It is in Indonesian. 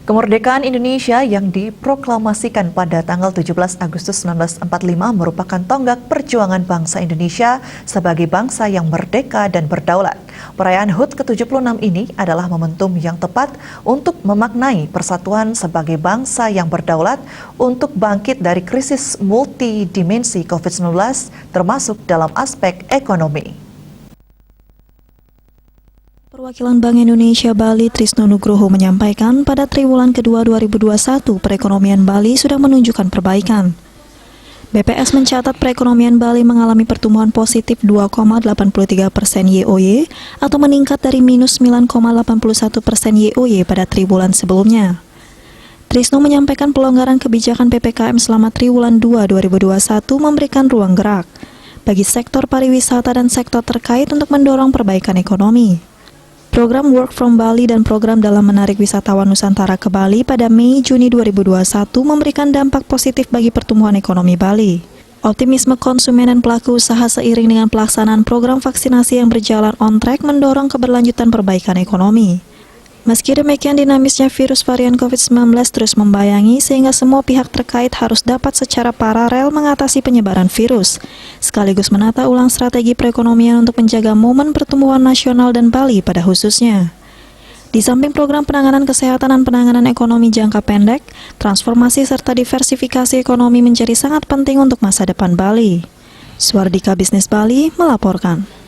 Kemerdekaan Indonesia yang diproklamasikan pada tanggal 17 Agustus 1945 merupakan tonggak perjuangan bangsa Indonesia sebagai bangsa yang merdeka dan berdaulat. Perayaan HUT ke-76 ini adalah momentum yang tepat untuk memaknai persatuan sebagai bangsa yang berdaulat untuk bangkit dari krisis multidimensi COVID-19 termasuk dalam aspek ekonomi. Perwakilan Bank Indonesia Bali Trisno Nugroho menyampaikan pada triwulan kedua 2021 perekonomian Bali sudah menunjukkan perbaikan. BPS mencatat perekonomian Bali mengalami pertumbuhan positif 2,83% YoY atau meningkat dari minus 9,81% YoY pada triwulan sebelumnya. Trisno menyampaikan pelonggaran kebijakan PPKM selama triwulan 2 2021 memberikan ruang gerak bagi sektor pariwisata dan sektor terkait untuk mendorong perbaikan ekonomi. Program Work from Bali dan program dalam menarik wisatawan Nusantara ke Bali pada Mei-Juni 2021 memberikan dampak positif bagi pertumbuhan ekonomi Bali. Optimisme konsumen dan pelaku usaha seiring dengan pelaksanaan program vaksinasi yang berjalan on track mendorong keberlanjutan perbaikan ekonomi. Meski demikian, dinamisnya virus varian COVID-19 terus membayangi sehingga semua pihak terkait harus dapat secara paralel mengatasi penyebaran virus, sekaligus menata ulang strategi perekonomian untuk menjaga momen pertumbuhan nasional dan Bali pada khususnya. Di samping program penanganan kesehatan dan penanganan ekonomi jangka pendek, transformasi serta diversifikasi ekonomi menjadi sangat penting untuk masa depan Bali. Swardika Bisnis Bali melaporkan.